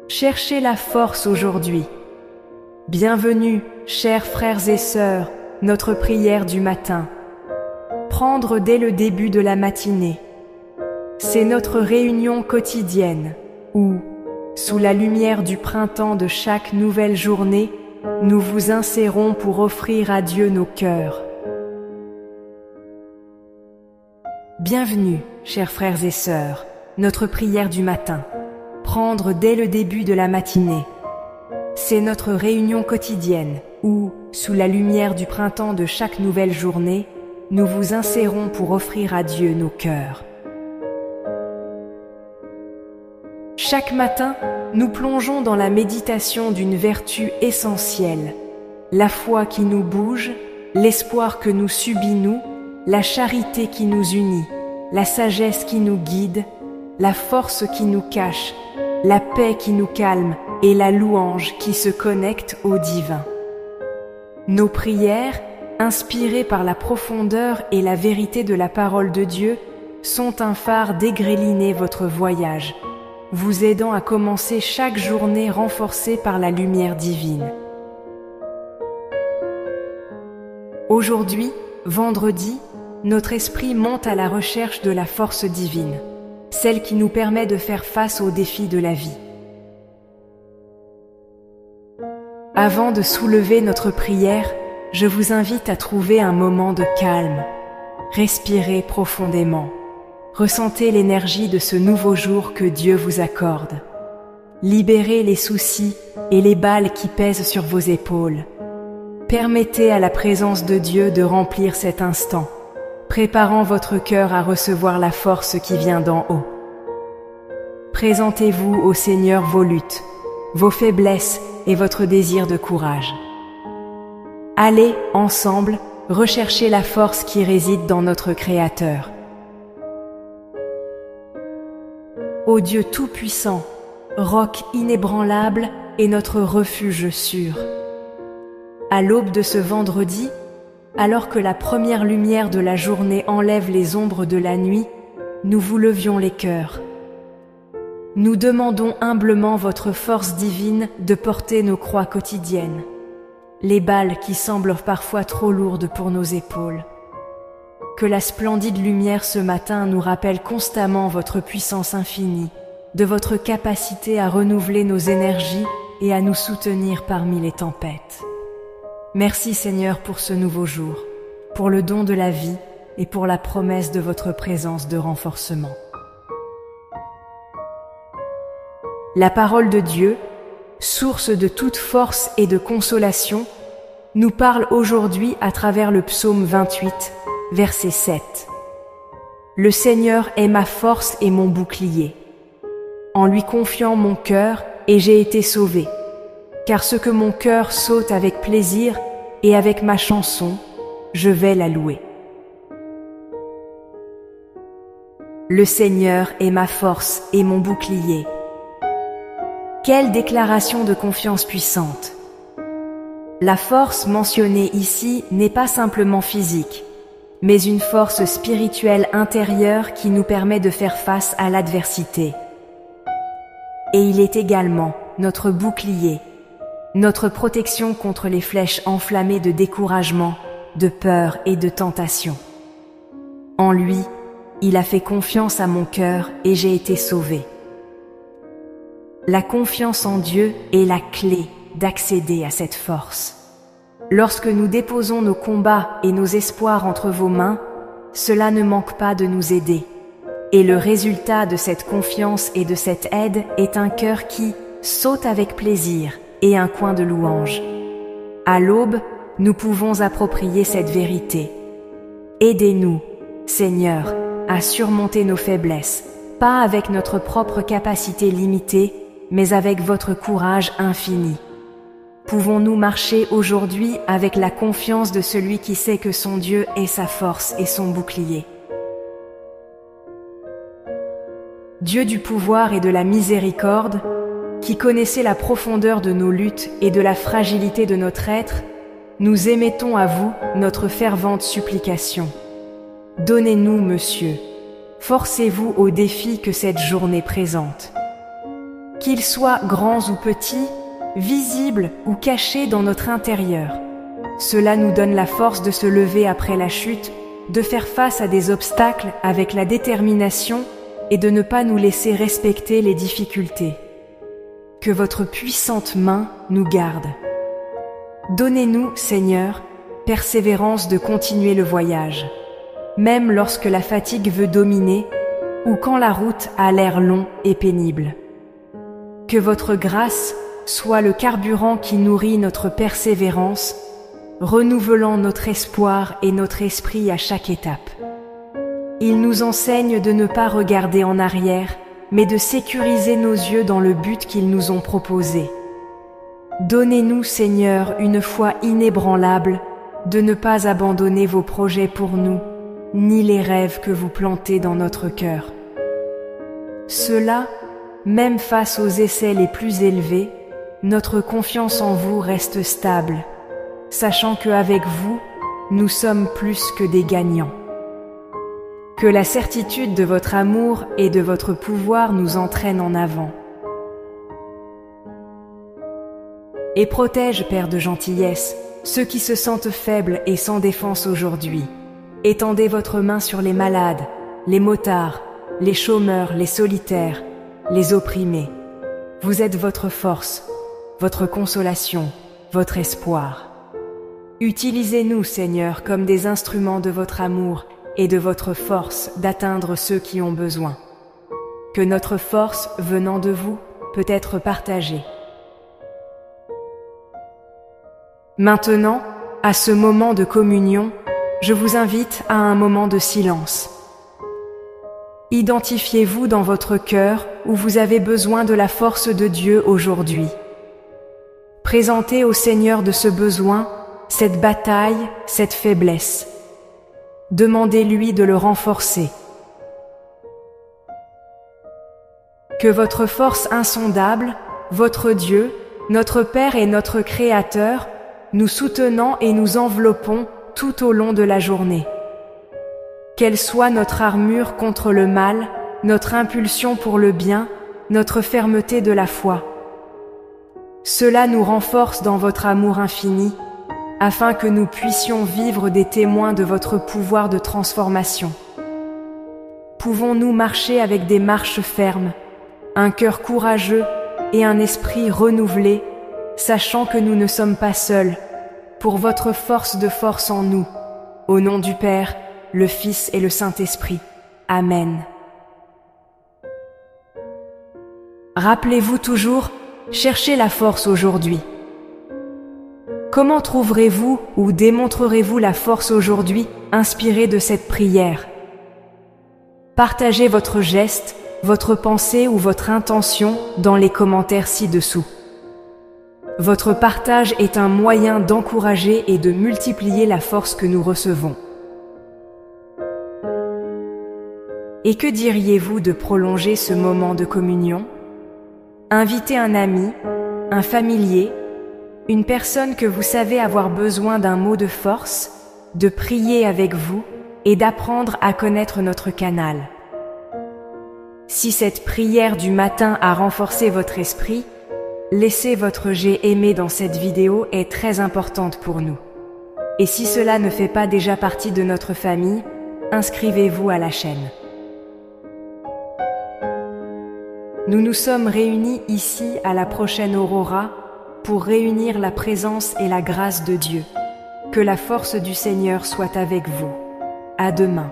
Cherchez la force aujourd'hui. Bienvenue, chers frères et sœurs, notre prière du matin. Prendre dès le début de la matinée. C'est notre réunion quotidienne où, sous la lumière du printemps de chaque nouvelle journée, nous vous insérons pour offrir à Dieu nos cœurs. Bienvenue, chers frères et sœurs, notre prière du matin. Prendre dès le début de la matinée. C'est notre réunion quotidienne où, sous la lumière du printemps de chaque nouvelle journée, nous vous insérons pour offrir à Dieu nos cœurs. Chaque matin, nous plongeons dans la méditation d'une vertu essentielle, la foi qui nous bouge, l'espoir que nous subit-nous, la charité qui nous unit, la sagesse qui nous guide, la force qui nous cache, la paix qui nous calme et la louange qui se connecte au divin. Nos prières, inspirées par la profondeur et la vérité de la parole de Dieu, sont un phare dégréliner votre voyage, vous aidant à commencer chaque journée renforcée par la lumière divine. Aujourd'hui, vendredi, notre esprit monte à la recherche de la force divine, celle qui nous permet de faire face aux défis de la vie. Avant de soulever notre prière, je vous invite à trouver un moment de calme. Respirez profondément. Ressentez l'énergie de ce nouveau jour que Dieu vous accorde. Libérez les soucis et les balles qui pèsent sur vos épaules. Permettez à la présence de Dieu de remplir cet instant, préparant votre cœur à recevoir la force qui vient d'en haut. Présentez-vous au Seigneur vos luttes, vos faiblesses et votre désir de courage. Allez, ensemble, rechercher la force qui réside dans notre Créateur. Ô Dieu Tout-Puissant, roc inébranlable et notre refuge sûr. À l'aube de ce vendredi, alors que la première lumière de la journée enlève les ombres de la nuit, nous vous levions les cœurs. Nous demandons humblement votre force divine de porter nos croix quotidiennes, les balles qui semblent parfois trop lourdes pour nos épaules. Que la splendide lumière ce matin nous rappelle constamment votre puissance infinie, de votre capacité à renouveler nos énergies et à nous soutenir parmi les tempêtes. Merci Seigneur pour ce nouveau jour, pour le don de la vie et pour la promesse de votre présence de renforcement. La parole de Dieu, source de toute force et de consolation, nous parle aujourd'hui à travers le psaume 28, verset 7. Le Seigneur est ma force et mon bouclier. En lui confiant mon cœur, et j'ai été sauvé. Car ce que mon cœur saute avec plaisir, et avec ma chanson, je vais la louer. Le Seigneur est ma force et mon bouclier. Quelle déclaration de confiance puissante! La force mentionnée ici n'est pas simplement physique, mais une force spirituelle intérieure qui nous permet de faire face à l'adversité. Et il est également notre bouclier, notre protection contre les flèches enflammées de découragement, de peur et de tentation. En lui, il a fait confiance à mon cœur et j'ai été sauvé. La confiance en Dieu est la clé d'accéder à cette force. Lorsque nous déposons nos combats et nos espoirs entre vos mains, cela ne manque pas de nous aider. Et le résultat de cette confiance et de cette aide est un cœur qui saute avec plaisir et un coin de louange. À l'aube, nous pouvons approprier cette vérité. Aidez-nous, Seigneur, à surmonter nos faiblesses, pas avec notre propre capacité limitée, mais avec votre courage infini. Pouvons-nous marcher aujourd'hui avec la confiance de celui qui sait que son Dieu est sa force et son bouclier? Dieu du pouvoir et de la miséricorde, qui connaissait la profondeur de nos luttes et de la fragilité de notre être, nous émettons à vous notre fervente supplication. Donnez-nous, Monsieur, forcez-vous au défi que cette journée présente. qu'ils soient grands ou petits, visibles ou cachés dans notre intérieur. Cela nous donne la force de se lever après la chute, de faire face à des obstacles avec la détermination et de ne pas nous laisser respecter les difficultés. Que votre puissante main nous garde. Donnez-nous, Seigneur, persévérance de continuer le voyage, même lorsque la fatigue veut dominer ou quand la route a l'air long et pénible. Que votre grâce soit le carburant qui nourrit notre persévérance, renouvelant notre espoir et notre esprit à chaque étape. Il nous enseigne de ne pas regarder en arrière, mais de sécuriser nos yeux dans le but qu'ils nous ont proposé. Donnez-nous, Seigneur, une foi inébranlable, de ne pas abandonner vos projets pour nous, ni les rêves que vous plantez dans notre cœur. Cela, même face aux essais les plus élevés, notre confiance en vous reste stable, sachant qu'avec vous, nous sommes plus que des gagnants. Que la certitude de votre amour et de votre pouvoir nous entraîne en avant. Et protège, Père de gentillesse, ceux qui se sentent faibles et sans défense aujourd'hui. Étendez votre main sur les malades, les motards, les chômeurs, les solitaires, les opprimés. Vous êtes votre force, votre consolation, votre espoir. Utilisez-nous, Seigneur, comme des instruments de votre amour et de votre force d'atteindre ceux qui ont besoin. Que notre force venant de vous peut être partagée. Maintenant, à ce moment de communion, je vous invite à un moment de silence. Identifiez-vous dans votre cœur où vous avez besoin de la force de Dieu aujourd'hui. Présentez au Seigneur de ce besoin, cette bataille, cette faiblesse. Demandez-lui de le renforcer. Que votre force insondable, votre Dieu, notre Père et notre Créateur, nous soutenant et nous enveloppons tout au long de la journée. Qu'elle soit notre armure contre le mal, notre impulsion pour le bien, notre fermeté de la foi. Cela nous renforce dans votre amour infini, afin que nous puissions vivre des témoins de votre pouvoir de transformation. Pouvons-nous marcher avec des marches fermes, un cœur courageux et un esprit renouvelé, sachant que nous ne sommes pas seuls, pour votre force de force en nous, au nom du Père, le Fils et le Saint-Esprit. Amen. Rappelez-vous toujours, cherchez la force aujourd'hui. Comment trouverez-vous ou démontrerez-vous la force aujourd'hui inspirée de cette prière? Partagez votre geste, votre pensée ou votre intention dans les commentaires ci-dessous. Votre partage est un moyen d'encourager et de multiplier la force que nous recevons. Et que diriez-vous de prolonger ce moment de communion? Invitez un ami, un familier, une personne que vous savez avoir besoin d'un mot de force, de prier avec vous et d'apprendre à connaître notre canal. Si cette prière du matin a renforcé votre esprit, laissez votre j'ai aimé dans cette vidéo est très importante pour nous. Et si cela ne fait pas déjà partie de notre famille, inscrivez-vous à la chaîne. Nous nous sommes réunis ici à la prochaine Aurora pour réunir la présence et la grâce de Dieu. Que la force du Seigneur soit avec vous. À demain.